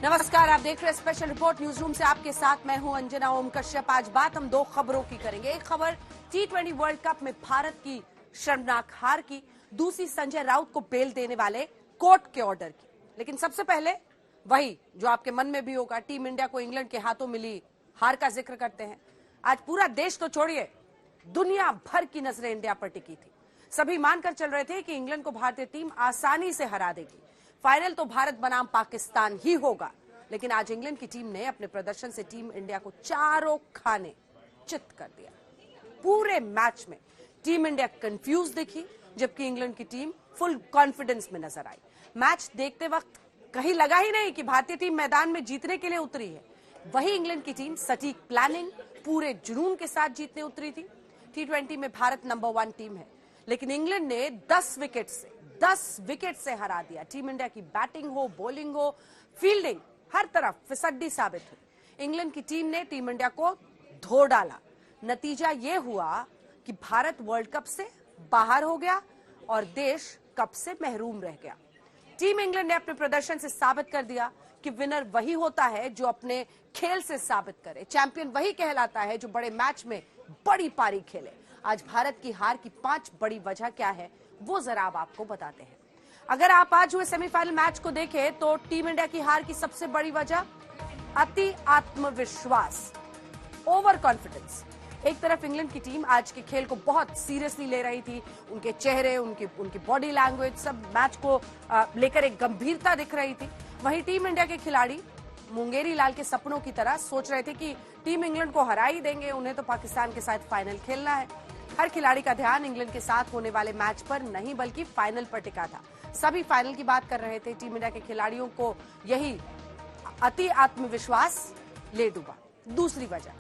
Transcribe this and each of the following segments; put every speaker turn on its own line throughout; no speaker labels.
नमस्कार, आप देख रहे हैं स्पेशल रिपोर्ट न्यूज रूम से। आपके साथ मैं हूं अंजना ओम कश्यप। आज बात हम दो खबरों की करेंगे। एक खबर T20 वर्ल्ड कप में भारत की शर्मनाक हार की, दूसरी संजय राउत को बेल देने वाले कोर्ट के ऑर्डर की। लेकिन सबसे पहले वही जो आपके मन में भी होगा, टीम इंडिया को इंग्लैंड के हाथों मिली हार का जिक्र करते हैं। आज पूरा देश तो छोड़िए, दुनिया भर की नजरें इंडिया पर टिकी थी। सभी मानकर चल रहे थे कि इंग्लैंड को भारतीय टीम आसानी से हरा देगी, फाइनल तो भारत बनाम पाकिस्तान ही होगा। लेकिन आज इंग्लैंड की टीम ने अपने प्रदर्शन से टीम इंडिया को चारों खाने चित कर दिया। पूरे मैच में टीम इंडिया कंफ्यूज दिखी, जबकि इंग्लैंड की टीम फुल कॉन्फिडेंस में नजर आई। मैच देखते वक्त कहीं लगा ही नहीं कि भारतीय टीम मैदान में जीतने के लिए उतरी है। वही इंग्लैंड की टीम सटीक प्लानिंग, पूरे जुनून के साथ जीतने उतरी थी। T20 में भारत नंबर 1 टीम है, लेकिन इंग्लैंड ने 10 विकेट से हरा दिया। टीम इंडिया की बैटिंग हो, बॉलिंग हो, फील्डिंग, हर तरफ फिसड्डी साबित हुई। इंग्लैंड की टीम ने टीम इंडिया को धो डाला। नतीजा यह हुआ कि भारत वर्ल्ड कप से बाहर हो गया और देश कप से महरूम रह गया। टीम इंग्लैंड ने अपने प्रदर्शन से साबित कर दिया कि विनर वही होता है जो अपने खेल से साबित करे। चैंपियन वही कहलाता है जो बड़े मैच में बड़ी पारी खेले। आज भारत की हार की 5 बड़ी वजह क्या है, वो जरा अब आपको बताते हैं। अगर आप आज हुए सेमीफाइनल मैच को देखें तो टीम इंडिया की हार की सबसे बड़ी वजह अति आत्मविश्वास, ओवर कॉन्फिडेंस। एक तरफ इंग्लैंड की टीम आज के खेल को बहुत सीरियसली ले रही थी। उनके चेहरे, उनकी बॉडी लैंग्वेज, सब मैच को लेकर एक गंभीरता दिख रही थी। वहीं टीम इंडिया के खिलाड़ी मुंगेरी लाल के सपनों की तरह सोच रहे थे कि टीम इंग्लैंड को हरा ही देंगे, उन्हें तो पाकिस्तान के साथ फाइनल खेलना है। हर खिलाड़ी का ध्यान इंग्लैंड के साथ होने वाले मैच पर नहीं बल्कि फाइनल पर टिका था। सभी फाइनल की बात कर रहे थे। टीम इंडिया के खिलाड़ियों को यही अति आत्मविश्वास ले डूबा। दूसरी वजह,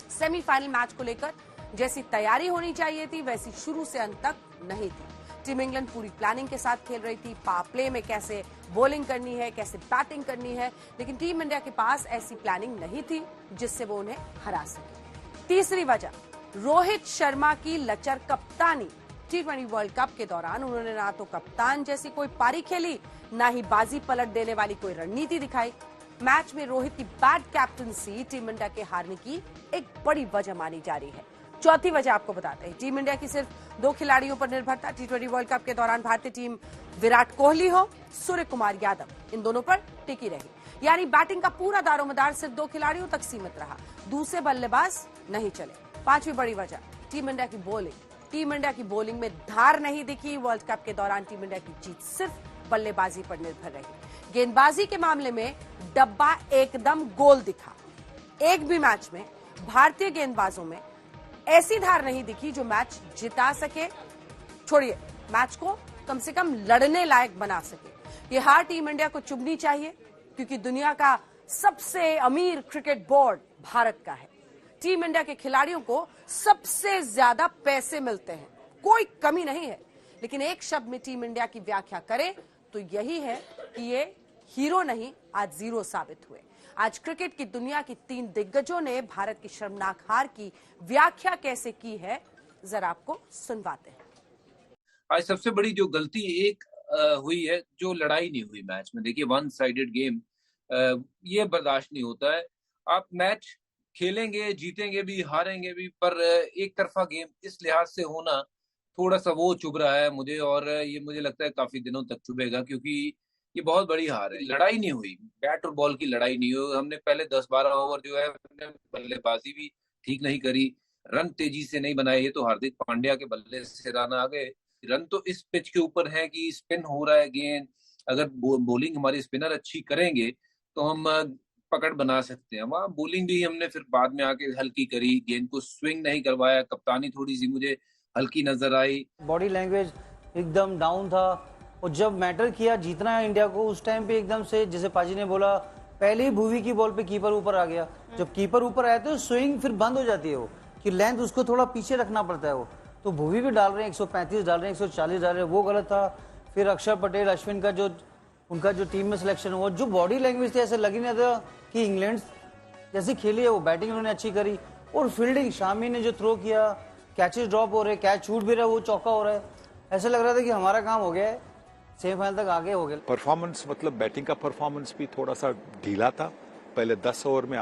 सेमीफाइनल मैच को लेकर जैसी तैयारी होनी चाहिए थी वैसी शुरू से अंत तक नहीं थी। टीम इंग्लैंड पूरी प्लानिंग के साथ खेल रही थी, पावर प्ले में कैसे बॉलिंग करनी है, कैसे बैटिंग करनी है, लेकिन टीम इंडिया के पास ऐसी प्लानिंग नहीं थी जिससे वो उन्हें हरा सके। तीसरी वजह, रोहित शर्मा की लचर कप्तानी। T20 वर्ल्ड कप के दौरान उन्होंने ना तो कप्तान जैसी कोई पारी खेली, ना ही बाजी पलट देने वाली कोई रणनीति दिखाई। मैच में रोहित की बैड कैप्टनसी टीम इंडिया के हारने की एक बड़ी वजह मानी जा रही है। चौथी वजह आपको बताते हैं, टीम इंडिया की सिर्फ 2 खिलाड़ियों पर निर्भरता। T20 वर्ल्ड कप के दौरान भारतीय टीम विराट कोहली हो, सूर्य कुमार यादव, इन दोनों पर टिकी रही। यानी बैटिंग का पूरा दारोमदार सिर्फ 2 खिलाड़ियों तक सीमित रहा, दूसरे बल्लेबाज नहीं चले। 5वीं बड़ी वजह, टीम इंडिया की बॉलिंग। टीम इंडिया की बॉलिंग में धार नहीं दिखी। वर्ल्ड कप के दौरान टीम इंडिया की जीत सिर्फ बल्लेबाजी पर निर्भर रही। गेंदबाजी के मामले में डब्बा एकदम गोल दिखा। एक भी मैच में भारतीय गेंदबाजों में ऐसी धार नहीं दिखी जो मैच जिता सके, छोड़िए मैच को कम से कम लड़ने लायक बना सके। ये हार टीम इंडिया को चुभनी चाहिए, क्योंकि दुनिया का सबसे अमीर क्रिकेट बोर्ड भारत का है। टीम इंडिया के खिलाड़ियों को सबसे ज्यादा पैसे मिलते हैं, कोई कमी नहीं है। लेकिन एक शब्द में टीम इंडिया की व्याख्या करें तो यही है कि ये हीरो नहीं, आज जीरो साबित हुए। आज क्रिकेट की दुनिया की 3 दिग्गजों ने भारत की शर्मनाक हार की व्याख्या कैसे की है, जरा आपको सुनवाते हैं।
आज सबसे बड़ी जो गलती एक हुई है, जो लड़ाई नहीं हुई मैच में। देखिए, 1 साइडेड गेम ये बर्दाश्त नहीं होता है। आप मैच खेलेंगे, जीतेंगे भी, हारेंगे भी, पर एक तरफा गेम इस लिहाज से होना थोड़ा सा वो चुभ रहा है मुझे, और ये मुझे लगता है काफी दिनों तक चुभेगा, क्योंकि ये बहुत बड़ी हार है। लड़ाई नहीं हुई, बैट और बॉल की लड़ाई नहीं हुई। हमने पहले 10-12 ओवर जो है बल्लेबाजी भी ठीक नहीं करी, रन तेजी से नहीं बनाए। ये तो हार्दिक पांड्या के बल्ले से रन आ गए। रन तो इस पिच के ऊपर है कि स्पिन हो रहा है गेंद, अगर बॉलिंग हमारी स्पिनर अच्छी करेंगे तो हम पकड़ बना सकते हैं। वहाँ बॉलिंग भी हमने फिर बाद में आके हल्की करी, गेंद को स्विंग नहीं करवाया, कप्तानी थोड़ी सी मुझे हल्की नजर आई।
बॉडी लैंग्वेज एकदम डाउन था, और जब मैटर किया जीतना है इंडिया को, उस टाइम पे एकदम से, जैसे पाजी ने बोला, पहले ही भुवी की बॉल पे कीपर ऊपर आ गया। जब कीपर ऊपर आया तो स्विंग फिर बंद हो जाती है, वो कि लेंथ उसको थोड़ा पीछे रखना पड़ता है। वो तो भुवी भी डाल रहे हैं 135 डाल रहे हैं, 140 डाल रहे हैं, वो गलत था। फिर अक्षर पटेल, अश्विन का जो उनका जो टीम में सिलेक्शन हुआ, जो बॉडी लैंग्वेज थी, ऐसे लगी नहीं था कि इंग्लैंड जैसी खेली है। वो बैटिंग उन्होंने अच्छी करी, और फील्डिंग, शामी ने जो थ्रो किया, कैचेस ड्रॉप हो रहे, कैच छूट भी रहा, वो चौका हो रहा है। ऐसा लग रहा था कि हमारा काम हो गया है। सेमीफाइनल तक आगे हो गए।
परफॉर्मेंस मतलब बैटिंग का परफॉर्मेंस भी थोड़ा सा ढीला था। पहले 10 ओवर में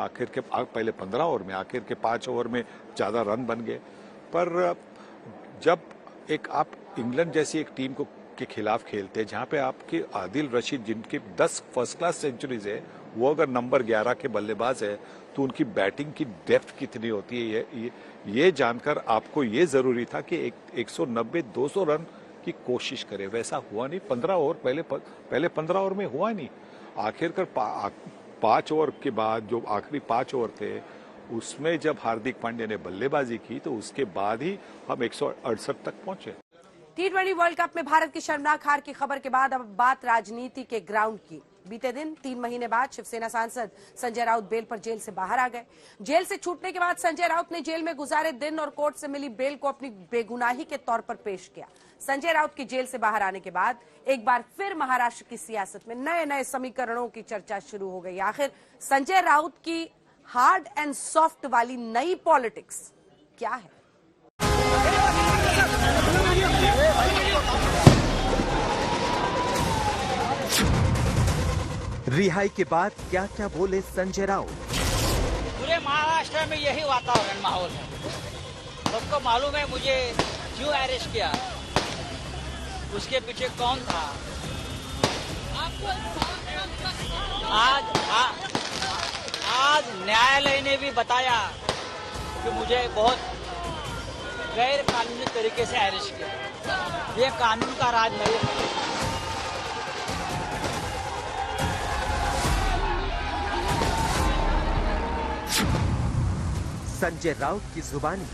पहले 15 ओवर में आखिर के 5 ओवर में ज़्यादा रन बन गए। पर जब आप इंग्लैंड जैसी एक टीम के खिलाफ खेलते हैं जहां पे आपके आदिल रशीद जिनकी 10 फर्स्ट क्लास सेंचुरीज है, वो अगर नंबर 11 के बल्लेबाज है तो उनकी बैटिंग की डेप्थ कितनी होती है ये जानकर आपको ये जरूरी था कि 190-200 रन की कोशिश करे। वैसा हुआ नहीं। 15 ओवर पहले 15 ओवर में हुआ नहीं। आखिरकार 5 ओवर के बाद जो आखिरी 5 ओवर थे उसमें जब हार्दिक पांड्या ने बल्लेबाजी की तो उसके बाद ही हम 168 तक पहुंचे।
T20 वर्ल्ड कप में भारत की शर्मनाक हार की खबर के बाद अब बात राजनीति के ग्राउंड की। बीते दिन 3 महीने बाद शिवसेना सांसद संजय राउत बेल पर जेल से बाहर आ गए। जेल से छूटने के बाद संजय राउत ने जेल में गुजारे दिन और कोर्ट से मिली बेल को अपनी बेगुनाही के तौर पर पेश किया। संजय राउत की जेल से बाहर आने के बाद एक बार फिर महाराष्ट्र की सियासत में नए नए समीकरणों की चर्चा शुरू हो गई। आखिर संजय राउत की हार्ड एंड सॉफ्ट वाली नई पॉलिटिक्स क्या है?
रिहाई के बाद क्या क्या बोले संजय राउत?
पूरे महाराष्ट्र में यही वातावरण माहौल है। सबको मालूम है मुझे क्यों अरेस्ट किया, उसके पीछे कौन था। आज न्यायालय ने भी बताया कि मुझे बहुत गैर कानूनी तरीके से अरेस्ट किया। ये कानून का राज नहीं है।
संजय राउत की जुबानी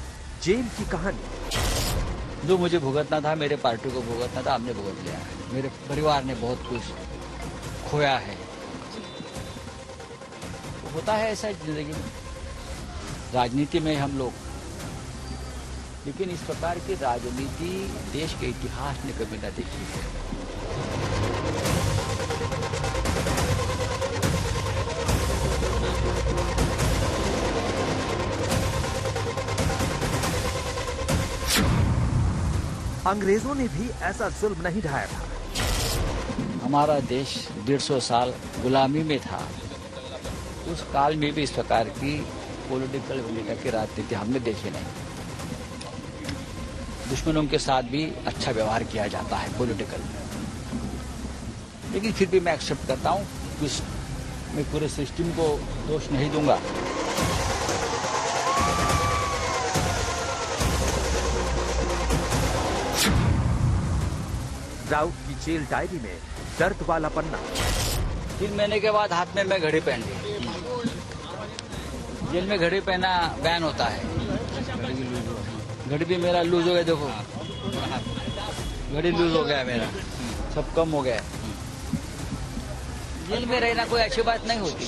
जेल की कहानी।
जो मुझे भुगतना था, मेरे पार्टी को भुगतना था, हमने भुगत लिया है। मेरे परिवार ने बहुत कुछ खोया है। होता है ऐसा जिंदगी में, राजनीति में हम लोग, लेकिन इस प्रकार की राजनीति देश के इतिहास ने कभी न देखी है।
अंग्रेजों ने भी ऐसा जुल्म नहीं ढाया था।
हमारा देश 150 साल गुलामी में था। उस काल में भी इस प्रकार की पॉलिटिकल विनेगा की राजनीति हमने देखी नहीं। दुश्मनों के साथ भी अच्छा व्यवहार किया जाता है पॉलिटिकल में, लेकिन फिर भी मैं एक्सेप्ट करता हूँ कि मैं पूरे सिस्टम को दोष नहीं दूंगा।
राउत की जेल डायरी में दर्द वाला पन्ना।
3 महीने के बाद हाथ में मैं घड़ी पहन ली। जेल में घड़ी पहना बैन होता है। घड़ी भी मेरा लूज हो गया, देखो घड़ी लूज हो गया मेरा, सब कम हो गया। जेल में रहना कोई अच्छी बात नहीं होती।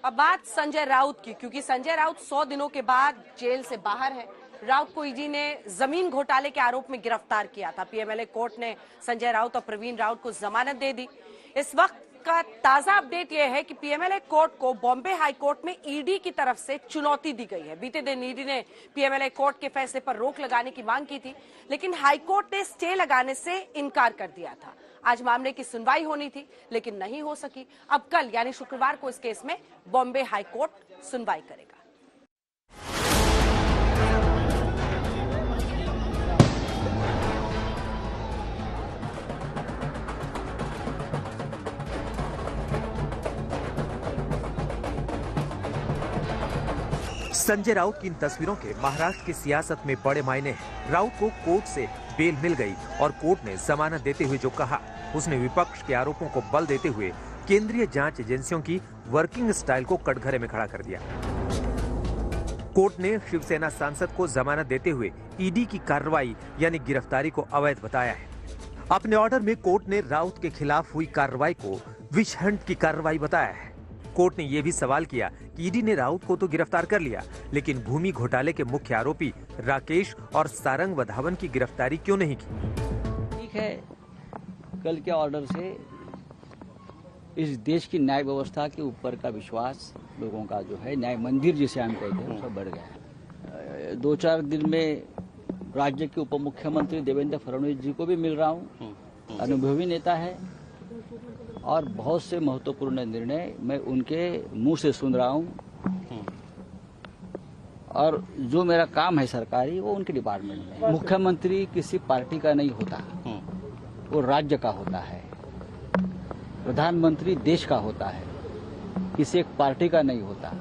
अब बात संजय राउत की, क्योंकि संजय राउत 100 दिनों के बाद जेल से बाहर है। राउत को ईडी ने जमीन घोटाले के आरोप में गिरफ्तार किया था। पीएमएलए कोर्ट ने संजय राउत और प्रवीण राउत को जमानत दे दी। इस वक्त का ताजा अपडेट यह है कि पीएमएलए कोर्ट को बॉम्बे हाई कोर्ट में ईडी की तरफ से चुनौती दी गई है। बीते दिन ईडी ने पीएमएलए कोर्ट के फैसले पर रोक लगाने की मांग की थी, लेकिन हाई कोर्ट ने स्टे लगाने से इनकार कर दिया था। आज मामले की सुनवाई होनी थी, लेकिन नहीं हो सकी। अब कल यानी शुक्रवार को इस केस में बॉम्बे हाई कोर्ट सुनवाई करेगा।
संजय राउत की इन तस्वीरों के महाराष्ट्र की सियासत में बड़े मायने हैं। राउत को कोर्ट से बेल मिल गई और कोर्ट ने जमानत देते हुए जो कहा, उसने विपक्ष के आरोपों को बल देते हुए केंद्रीय जांच एजेंसियों की वर्किंग स्टाइल को कटघरे में खड़ा कर दिया। कोर्ट ने शिवसेना सांसद को जमानत देते हुए ईडी की कार्रवाई यानी गिरफ्तारी को अवैध बताया है। अपने ऑर्डर में कोर्ट ने राउत के खिलाफ हुई कार्रवाई को विच हंट की कार्रवाई बताया है। कोर्ट ने यह भी सवाल किया कि ईडी ने राउत को तो गिरफ्तार कर लिया, लेकिन भूमि घोटाले के मुख्य आरोपी राकेश और सारंग वधावन की गिरफ्तारी क्यों नहीं की।
ठीक है, कल के ऑर्डर से इस देश की न्याय व्यवस्था के ऊपर का विश्वास लोगों का जो है, न्याय मंदिर जिसे हम कहते हैं, सब बढ़ गया है। 2-4 दिन में राज्य के उप मुख्यमंत्री देवेंद्र फडणवीस जी को भी मिल रहा हूँ। अनुभवी नेता है और बहुत से महत्वपूर्ण निर्णय मैं उनके मुंह से सुन रहा हूँ। और जो मेरा काम है सरकारी वो उनके डिपार्टमेंट में। मुख्यमंत्री किसी पार्टी का नहीं होता, वो राज्य का होता है। प्रधानमंत्री देश का होता है, किसी एक पार्टी का नहीं होता।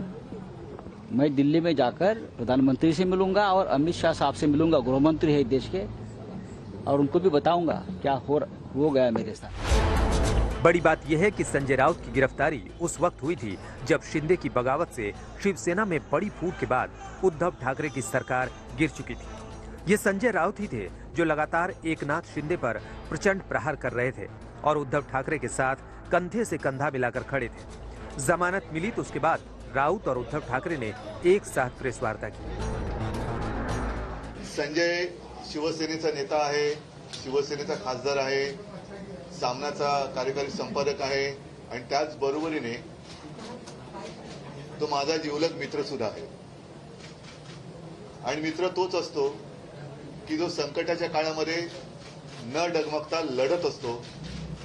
मैं दिल्ली में जाकर प्रधानमंत्री से मिलूंगा और अमित शाह साहब से मिलूंगा, गृहमंत्री है देश के, और उनको भी बताऊंगा क्या हो गया मेरे साथ।
बड़ी बात यह है कि संजय राउत की गिरफ्तारी उस वक्त हुई थी जब शिंदे की बगावत से शिवसेना में बड़ी फूट के बाद उद्धव ठाकरे की सरकार गिर चुकी थी। ये संजय राउत ही थे जो लगातार एकनाथ शिंदे पर प्रचंड प्रहार कर रहे थे और उद्धव ठाकरे के साथ कंधे से कंधा मिलाकर खड़े थे। जमानत मिली तो उसके बाद राउत और उद्धव ठाकरे ने एक साथ प्रेस वार्ता की।
संजय शिवसेनेचा नेता आहे, शिवसेनेचा खासदार आहे, सामनाचा कार्यकारी संपादक आहे आणि त्याच बरोबरीने तो माझा जिवलग मित्र सुद्धा आहे। आणि मित्र तोच असतो की जो संकटाच्या काळामध्ये न डगमगता लढत असतो।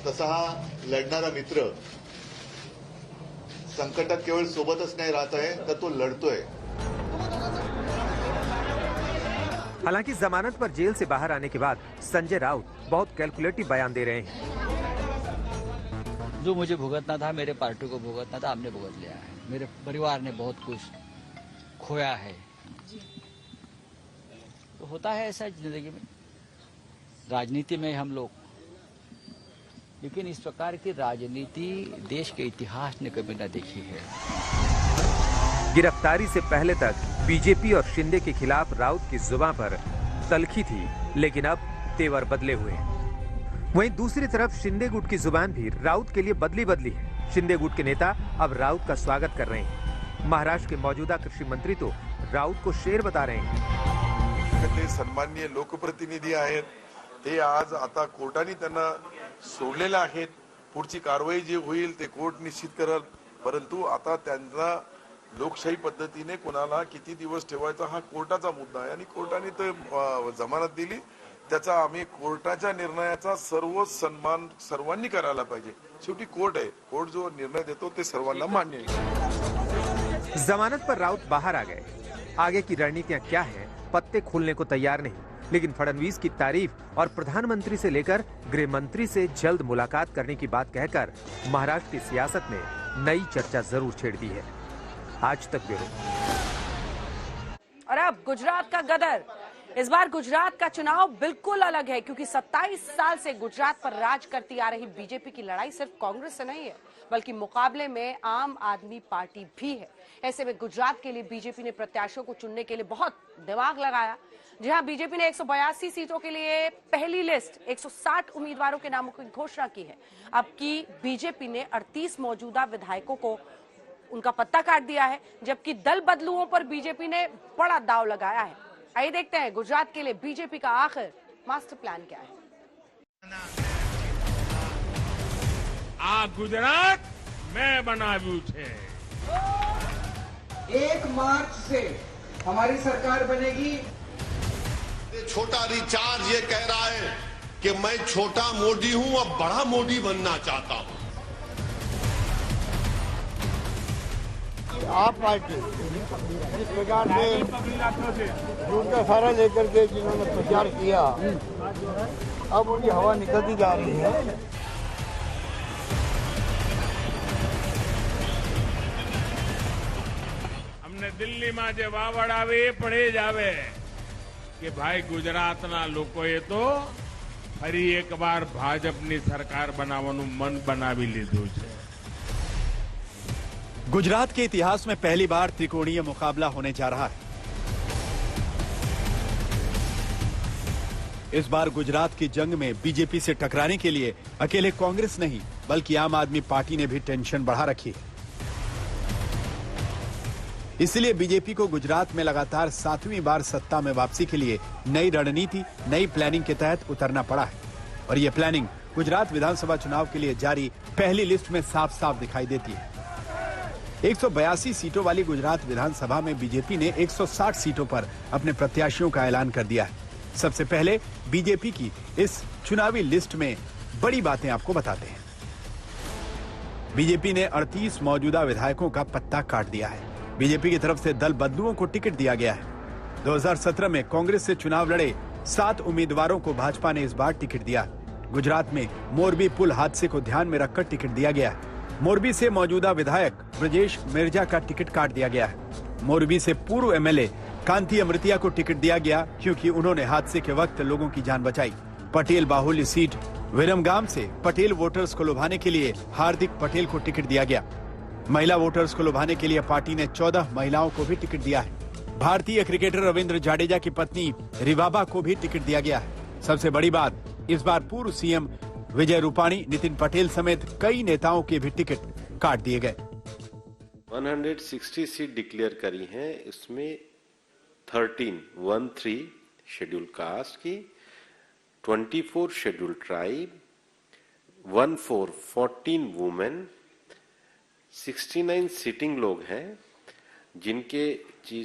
तसा हा लढणारा मित्र संकटात केवळ सोबतच नाही राहत आहे, तर तो लढतोय।
हालांकि जमानत पर जेल से बाहर आने के बाद संजय राउत बहुत कैलकुलेटिव बयान दे रहे हैं।
जो मुझे भुगतना था, मेरे पार्टी को भुगतना था, हमने भुगत लिया है। मेरे परिवार ने बहुत कुछ खोया है। तो होता है ऐसा जिंदगी में, राजनीति में हम लोग, लेकिन इस प्रकार की राजनीति देश के इतिहास ने कभी न देखी है।
गिरफ्तारी से पहले तक बीजेपी और शिंदे के खिलाफ राउत की जुबान पर तलखी थी, लेकिन अब तेवर बदले हुए हैं। वहीं दूसरी तरफ शिंदे गुट की जुबान भी राउत के लिए बदली है। शिंदे गुट के नेता अब राउत का स्वागत कर रहे हैं। महाराष्ट्र के मौजूदा कृषि मंत्री तो राउत को शेर बता रहे हैं।
ते सन्माननीय लोकप्रतिनिधी आहेत, ते आज आता कोर्टाने त्यांना सोडलेले आहेत। पुढची कारवाई जी होईल ते कोर्ट निश्चित करेल, परंतु आता त्यांना लोकशाही पद्धतीने कोणाला किती दिवस ठेवायचा हा कोर्टाचा मुद्दा आहे आणि कोर्टाने ते जमानत दिली, त्याचा आम्ही कोर्टाच्या निर्णयाचा सर्व सन्मान सर्वांनी करायला पाहिजे। शेवटी कोर्ट आहे, कोर्ट जो निर्णय देतो ते सर्वांना मान्य आहे।
जमानत पर राउत बाहर आ गए। आगे की रणनीतियां क्या हैं, पत्ते खोलने को तैयार नहीं, लेकिन फडणवीस की तारीफ और प्रधानमंत्री से लेकर गृह मंत्री से जल्द मुलाकात करने की बात कहकर महाराष्ट्र की सियासत में नई चर्चा जरूर छेड़ दी है। आज तक ब्यूरो।
और अब गुजरात का गदर। इस बार गुजरात का चुनाव बिल्कुल अलग है, क्योंकि 27 साल से गुजरात पर राज करती आ रही बीजेपी की लड़ाई सिर्फ कांग्रेस से नहीं है, बल्कि मुकाबले में आम आदमी पार्टी भी है। ऐसे में गुजरात के लिए बीजेपी ने प्रत्याशियों को चुनने के लिए बहुत दिमाग लगाया। जहां बीजेपी ने 182 सीटों के लिए पहली लिस्ट 160 उम्मीदवारों के नामों की घोषणा की है। अब की बीजेपी ने 38 मौजूदा विधायकों को उनका पत्ता काट दिया है, जबकि दल बदलुओं पर बीजेपी ने बड़ा दांव लगाया है। आइए देखते हैं गुजरात के लिए बीजेपी का आखिर मास्टर प्लान क्या है।
आ गुजरात मैं बनाव्યું છે।
1 मार्च से हमारी सरकार बनेगी।
छोटा रिचार्ज ये कह रहा है कि मैं छोटा मोदी हूं, अब बड़ा मोदी बनना चाहता हूं।
आप पार्टी इस प्रकार से झूठ का सारा लेकर के जिन्होंने प्रचार किया, अब उनकी हवा निकलती जा रही है।
हमने दिल्ली में जे वावड़ आवे पड़े जावे कि भाई गुजरातना लोकोए तो फरी एक बार भाजपनी सरकार बनावવાનું मन बनावी લીધું છે।
गुजरात के इतिहास में पहली बार त्रिकोणीय मुकाबला होने जा रहा है। इस बार गुजरात की जंग में बीजेपी से टकराने के लिए अकेले कांग्रेस नहीं, बल्कि आम आदमी पार्टी ने भी टेंशन बढ़ा रखी है। इसलिए बीजेपी को गुजरात में लगातार 7वीं बार सत्ता में वापसी के लिए नई रणनीति, नई प्लानिंग के तहत उतरना पड़ा है। और ये प्लानिंग गुजरात विधानसभा चुनाव के लिए जारी पहली लिस्ट में साफ साफ दिखाई देती है। 182 सीटों वाली गुजरात विधानसभा में बीजेपी ने 160 सीटों पर अपने प्रत्याशियों का ऐलान कर दिया है। सबसे पहले बीजेपी की इस चुनावी लिस्ट में बड़ी बातें आपको बताते हैं। बीजेपी ने 38 मौजूदा विधायकों का पत्ता काट दिया है। बीजेपी की तरफ से दल बदलुओं को टिकट दिया गया है। 2017 में कांग्रेस से चुनाव लड़े 7 उम्मीदवारों को भाजपा ने इस बार टिकट दिया। गुजरात में मोरबी पुल हादसे को ध्यान में रखकर टिकट दिया गया है। मोरबी से मौजूदा विधायक ब्रजेश मिर्जा का टिकट काट दिया गया है। मोरबी से पूर्व एमएलए कांति अमृतिया को टिकट दिया गया क्योंकि उन्होंने हादसे के वक्त लोगों की जान बचाई। पटेल बाहुल्य सीट विरमगाम से पटेल वोटर्स को लुभाने के लिए हार्दिक पटेल को टिकट दिया गया। महिला वोटर्स को लुभाने के लिए पार्टी ने 14 महिलाओं को भी टिकट दिया है। भारतीय क्रिकेटर रविंद्र जाडेजा की पत्नी रिवाबा को भी टिकट दिया गया है। सबसे बड़ी बात, इस बार पूर्व सीएम विजय रूपाणी, नितिन पटेल समेत कई नेताओं के भी टिकट काट दिए गए।
160 सीट डिक्लेयर करी हैं, इसमें 13 शेड्यूल कास्ट की, 24 शेड्यूल ट्राइब, 14 वुमेन, 69 सिटिंग लोग हैं। जिनके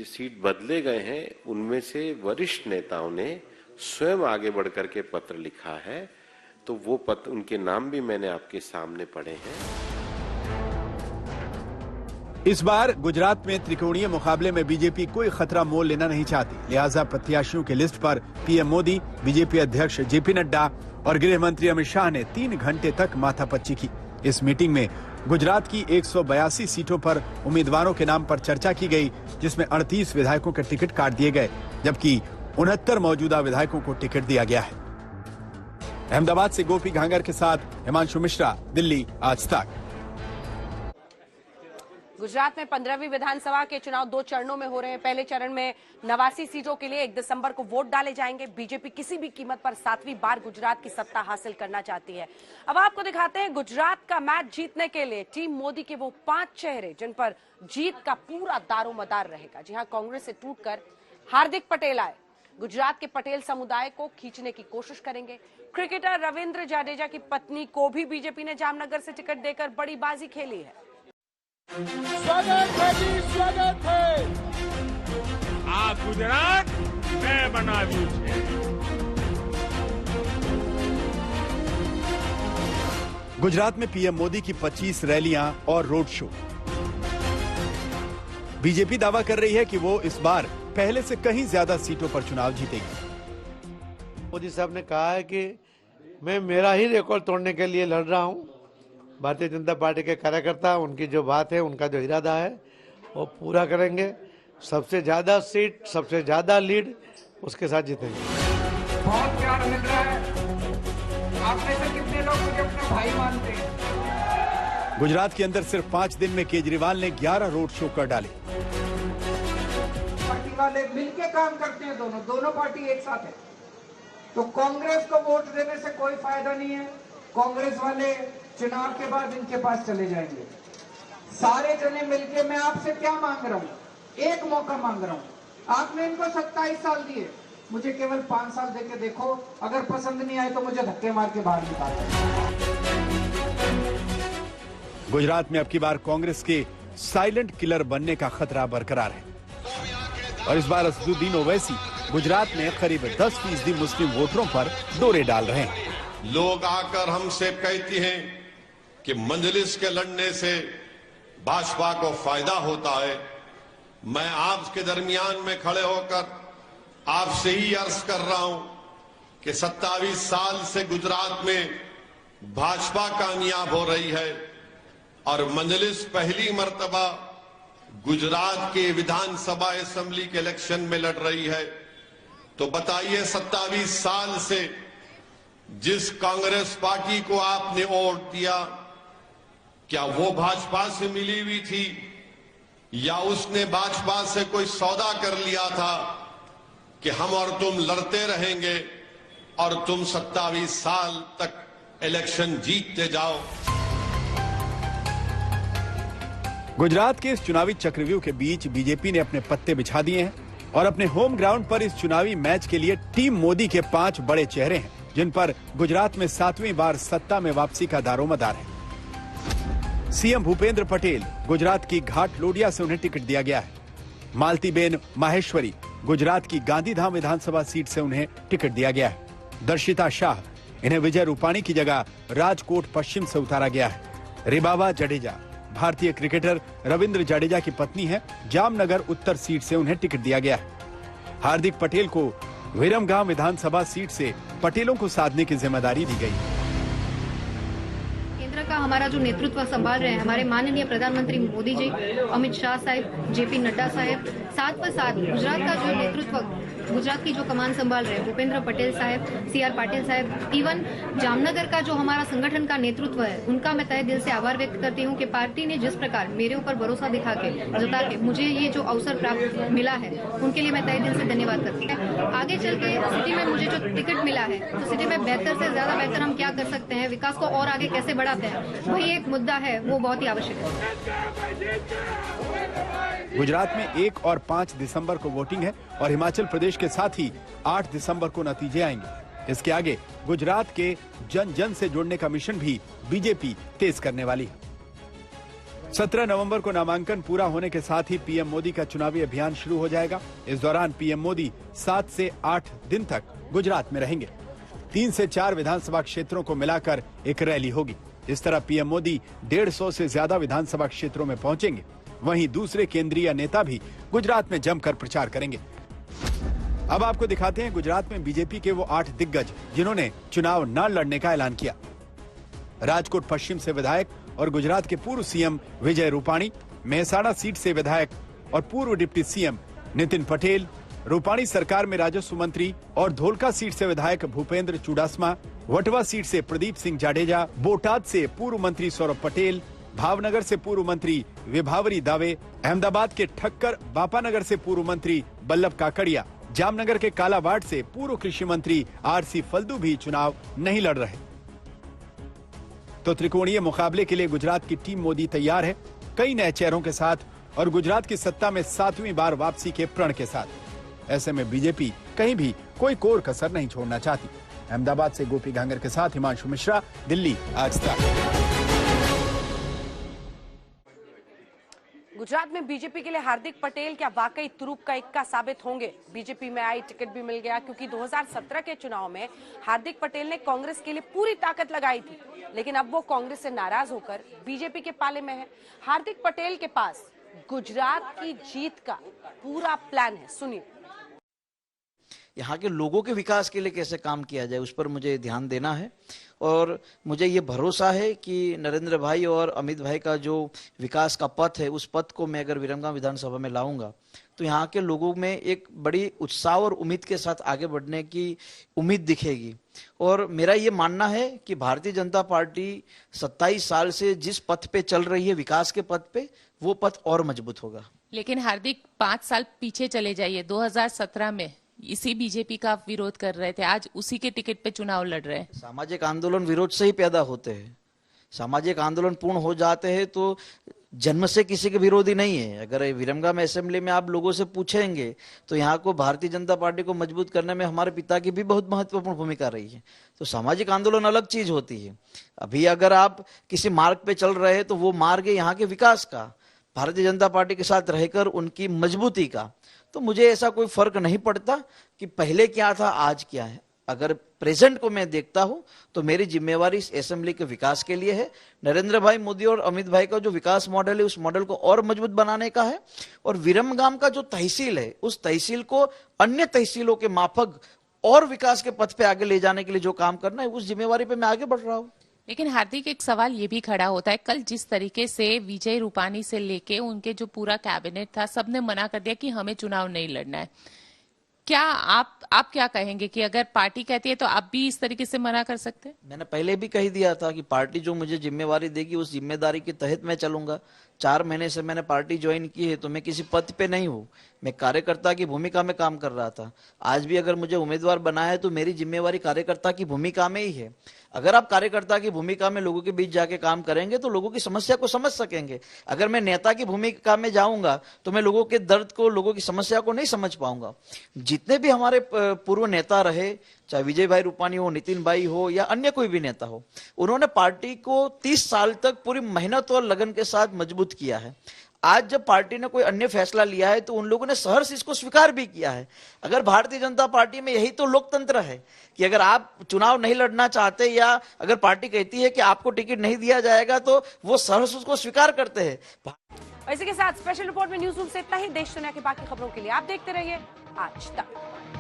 सीट बदले गए हैं उनमें से वरिष्ठ नेताओं ने स्वयं आगे बढ़कर के पत्र लिखा है, तो वो पत्र, उनके नाम भी मैंने आपके सामने पढ़े हैं।
इस बार गुजरात में त्रिकोणीय मुकाबले में बीजेपी कोई खतरा मोल लेना नहीं चाहती, लिहाजा प्रत्याशियों की लिस्ट पर पीएम मोदी, बीजेपी अध्यक्ष जेपी नड्डा और गृह मंत्री अमित शाह ने 3 घंटे तक माथापच्ची की। इस मीटिंग में गुजरात की 182 सीटों पर उम्मीदवारों के नाम पर चर्चा की गई, जिसमें 38 विधायकों के टिकट काट दिए गए, जबकि 69 मौजूदा विधायकों को टिकट दिया गया है। अहमदाबाद से गोपी घांगर के साथ हिमांशु मिश्रा, दिल्ली आज तक।
गुजरात में 15वीं विधानसभा के चुनाव 2 चरणों में हो रहे हैं। पहले चरण में 89 सीटों के लिए 1 दिसंबर को वोट डाले जाएंगे। बीजेपी किसी भी कीमत पर 7वीं बार गुजरात की सत्ता हासिल करना चाहती है। अब आपको दिखाते हैं गुजरात का मैच जीतने के लिए टीम मोदी के वो 5 चेहरे जिन पर जीत का पूरा दारोमदार रहेगा। जी हां, कांग्रेस से टूटकर हार्दिक पटेल आए, गुजरात के पटेल समुदाय को खींचने की कोशिश करेंगे। क्रिकेटर रविंद्र जाडेजा की पत्नी को भी बीजेपी ने जामनगर से टिकट देकर बड़ी बाजी खेली है।
स्वागत है जी, स्वागत है। आ गुजरात मैं बनाव्યું છે।
गुजरात में पीएम मोदी की 25 रैलियां और रोड शो। बीजेपी दावा कर रही है कि वो इस बार पहले से कहीं ज्यादा सीटों पर चुनाव जीतेगी।
मोदी साहब ने कहा है कि मैं मेरा ही रिकॉर्ड तोड़ने के लिए लड़ रहा हूं। भारतीय जनता पार्टी के कार्यकर्ता, उनकी जो बात है, उनका जो इरादा है वो पूरा करेंगे। सबसे ज्यादा सीट, सबसे ज्यादा लीड उसके साथ जीतेंगे।
बहुत प्यार मिल रहा है। आप में से कितने लोग मुझे अपना भाई मानते हैं?
गुजरात के अंदर सिर्फ 5 दिन में केजरीवाल ने 11 रोड शो कर डाले।
पार्टी वाले मिलके काम करते हैं, दोनों पार्टी एक साथ है, तो कांग्रेस को वोट देने से कोई फायदा नहीं है। कांग्रेस वाले चुनाव के बाद इनके पास चले जाएंगे। सारे जने मिलके, मैं आपसे क्या मांग रहा हूँ, एक मौका मांग रहा हूँ। आपने इनको 27 साल दिए, मुझे केवल 5 साल देके देखो। अगर पसंद नहीं आए तो मुझे धक्के मार के बाहर निकाल दो।
गुजरात में अब की बार कांग्रेस के साइलेंट किलर बनने का खतरा बरकरार है और इस बार असदुद्दीन ओवैसी गुजरात में करीब 10% मुस्लिम वोटरों पर डोरे डाल रहे हैं।
लोग आकर हमसे कहती हैं कि मंजलिस के लड़ने से भाजपा को फायदा होता है। मैं आपके दरमियान में खड़े होकर आपसे ही अर्ज कर रहा हूं कि 27 साल से गुजरात में भाजपा कामयाब हो रही है और मंजलिस पहली मर्तबा गुजरात के विधानसभा असेंबली के इलेक्शन में लड़ रही है। तो बताइए, 27 साल से जिस कांग्रेस पार्टी को आपने वोट दिया, क्या वो भाजपा से मिली हुई थी या उसने भाजपा से कोई सौदा कर लिया था कि हम और तुम लड़ते रहेंगे और तुम 27 साल तक इलेक्शन जीतते जाओ।
गुजरात के इस चुनावी चक्रव्यूह के बीच बीजेपी ने अपने पत्ते बिछा दिए हैं और अपने होम ग्राउंड पर इस चुनावी मैच के लिए टीम मोदी के 5 बड़े चेहरे हैं, जिन पर गुजरात में 7वीं बार सत्ता में वापसी का दारोमदार है। सीएम भूपेंद्र पटेल, गुजरात की घाट लोडिया से उन्हें टिकट दिया गया है। मालतीबेन माहेश्वरी गुजरात की गांधीधाम विधानसभा सीट से उन्हें टिकट दिया गया है। दर्शिता शाह, इन्हें विजय रूपाणी की जगह राजकोट पश्चिम से उतारा गया है। रिबाबा जडेजा भारतीय क्रिकेटर रविंद्र जडेजा की पत्नी है। जामनगर उत्तर सीट से उन्हें टिकट दिया गया है। हार्दिक पटेल को विरमगाम विधानसभा सीट से पटेलों को साधने की जिम्मेदारी दी गई।
केंद्र का हमारा जो नेतृत्व संभाल रहे हैं हमारे माननीय प्रधानमंत्री मोदी जी, अमित शाह साहब, जेपी नड्डा साहब, साथ पर साथ गुजरात का जो नेतृत्व, गुजरात की जो कमान संभाल रहे हैं भूपेंद्र पटेल साहब, सीआर पाटिल साहब, इवन जामनगर का जो हमारा संगठन का नेतृत्व है, उनका मैं तहे दिल से आभार व्यक्त करती हूं कि पार्टी ने जिस प्रकार मेरे ऊपर भरोसा जता के मुझे ये जो अवसर प्राप्त मिला है, उनके लिए मैं तहे दिल से धन्यवाद करती हूँ। आगे चल के सिटी में मुझे जो टिकट मिला है, तो सिटी में बेहतर से ज्यादा बेहतर हम क्या कर सकते हैं, विकास को और आगे कैसे बढ़ाते हैं, वही एक मुद्दा है, वो बहुत ही आवश्यक है।
गुजरात में 1 और 5 दिसंबर को वोटिंग है और हिमाचल प्रदेश के साथ ही 8 दिसंबर को नतीजे आएंगे। इसके आगे गुजरात के जन जन से जुड़ने का मिशन भी बीजेपी तेज करने वाली है। 17 नवंबर को नामांकन पूरा होने के साथ ही पीएम मोदी का चुनावी अभियान शुरू हो जाएगा। इस दौरान पीएम मोदी 7 से 8 दिन तक गुजरात में रहेंगे। 3 से 4 विधानसभा क्षेत्रों को मिलाकर एक रैली होगी। इस तरह पीएम मोदी 150 से ज्यादा विधानसभा क्षेत्रों में पहुंचेंगे। वहीं दूसरे केंद्रीय नेता भी गुजरात में जमकर प्रचार करेंगे। अब आपको दिखाते हैं गुजरात में बीजेपी के वो 8 दिग्गज जिन्होंने चुनाव न लड़ने का ऐलान किया। राजकोट पश्चिम से विधायक और गुजरात के पूर्व सीएम विजय रूपाणी, मेहसाणा सीट से विधायक और पूर्व डिप्टी सीएम नितिन पटेल, रूपाणी सरकार में राजस्व मंत्री और धोलका सीट से विधायक भूपेंद्र चुडासमा, वटवा सीट से प्रदीप सिंह जाडेजा, बोटाद से पूर्व मंत्री सौरभ पटेल, भावनगर से पूर्व मंत्री विभावरी दावे, अहमदाबाद के ठक्कर बापानगर से पूर्व मंत्री बल्लभ काकड़िया, जामनगर के कालावाड़ से पूर्व कृषि मंत्री आरसी फल्दू भी चुनाव नहीं लड़ रहे। तो त्रिकोणीय मुकाबले के लिए गुजरात की टीम मोदी तैयार है, कई नए चेहरों के साथ और गुजरात की सत्ता में 7वीं बार वापसी के प्रण के साथ। ऐसे में बीजेपी कहीं भी कोई कोर कसर नहीं छोड़ना चाहती। अहमदाबाद से गोपी घांगर के साथ हिमांशु मिश्रा, दिल्ली आज तक।
गुजरात में बीजेपी के लिए हार्दिक पटेल क्या वाकई तुरुप का इक्का साबित होंगे? बीजेपी में आई टिकट भी मिल गया, क्योंकि 2017 के चुनाव में हार्दिक पटेल ने कांग्रेस के लिए पूरी ताकत लगाई थी, लेकिन अब वो कांग्रेस से नाराज होकर बीजेपी के पाले में है। हार्दिक पटेल के पास गुजरात की जीत का पूरा प्लान है, सुनिए।
यहाँ के लोगों के विकास के लिए कैसे काम किया जाए, उस पर मुझे ध्यान देना है और मुझे ये भरोसा है कि नरेंद्र भाई और अमित भाई का जो विकास का पथ है, उस पथ को मैं अगर विरमगाम विधानसभा में लाऊंगा तो यहाँ के लोगों में एक बड़ी उत्साह और उम्मीद के साथ आगे बढ़ने की उम्मीद दिखेगी। और मेरा ये मानना है कि भारतीय जनता पार्टी 27 साल से जिस पथ पे चल रही है, विकास के पथ पे, वो पथ और मजबूत होगा।
लेकिन हार्दिक 5 साल पीछे चले जाइए, 2017 में इसी बीजेपी का आप विरोध कर रहे थे, आज उसी के टिकट पे चुनाव लड़ रहे हैं।
सामाजिक आंदोलन विरोध से ही पैदा होते हैं। सामाजिक आंदोलन पूर्ण हो जाते हैं तो जन्म से किसी के विरोधी नहीं है। अगर विरमगाम असेंबली में आप लोगों से पूछेंगे तो यहाँ को भारतीय जनता पार्टी को मजबूत करने में हमारे पिता की भी बहुत महत्वपूर्ण भूमिका रही है। तो सामाजिक आंदोलन अलग चीज होती है। अभी अगर आप किसी मार्ग पे चल रहे हैं तो वो मार्ग है यहाँ के विकास का, भारतीय जनता पार्टी के साथ रहकर उनकी मजबूती का। तो मुझे ऐसा कोई फर्क नहीं पड़ता कि पहले क्या था आज क्या है। अगर प्रेजेंट को मैं देखता हूं तो मेरी जिम्मेवारी इस असेंबली के विकास के लिए है। नरेंद्र भाई मोदी और अमित भाई का जो विकास मॉडल है, उस मॉडल को और मजबूत बनाने का है। और विरमगाम का जो तहसील है, उस तहसील को अन्य तहसीलों के माफक और विकास के पथ पे आगे ले जाने के लिए जो काम करना है, उस जिम्मेवारी पे मैं आगे बढ़ रहा हूँ।
लेकिन हार्दिक, एक सवाल ये भी खड़ा होता है, कल जिस तरीके से विजय रूपाणी से लेके उनके जो पूरा कैबिनेट था, सबने मना कर दिया कि हमें चुनाव नहीं लड़ना है। क्या आप क्या कहेंगे कि अगर पार्टी कहती है तो आप भी इस तरीके से मना कर सकते हैं?
मैंने पहले भी कह दिया था कि पार्टी जो मुझे जिम्मेवारी देगी उस जिम्मेदारी के तहत मैं चलूंगा। 4 महीने से मैंने पार्टी ज्वाइन की है तो मैं किसी पद पे नहीं हूँ, मैं कार्यकर्ता की भूमिका में काम कर रहा था। आज भी अगर मुझे उम्मीदवार बनाया है तो मेरी जिम्मेवारी कार्यकर्ता की भूमिका में ही है। अगर आप कार्यकर्ता की भूमिका में लोगों के बीच जाके काम करेंगे तो लोगों की समस्या को समझ सकेंगे। अगर मैं नेता की भूमिका में जाऊंगा तो मैं लोगों के दर्द को, लोगों की समस्या को नहीं समझ पाऊंगा। जितने भी हमारे पूर्व नेता रहे, चाहे विजय भाई रूपाणी हो, नितिन भाई हो या अन्य कोई भी नेता हो, उन्होंने पार्टी को 30 साल तक पूरी मेहनत और लगन के साथ मजबूत किया है। आज जब पार्टी ने कोई अन्य फैसला लिया है तो उन लोगों ने सहर्ष इसको स्वीकार भी किया है। अगर भारतीय जनता पार्टी में यही तो लोकतंत्र है कि अगर आप चुनाव नहीं लड़ना चाहते या अगर पार्टी कहती है कि आपको टिकट नहीं दिया जाएगा तो वो सहर्ष उसको स्वीकार करते हैं।
इसी के साथ स्पेशल रिपोर्ट में न्यूज रूम से इतना ही। देश दुनिया की बाकी खबरों के लिए आप देखते रहिए आज तक।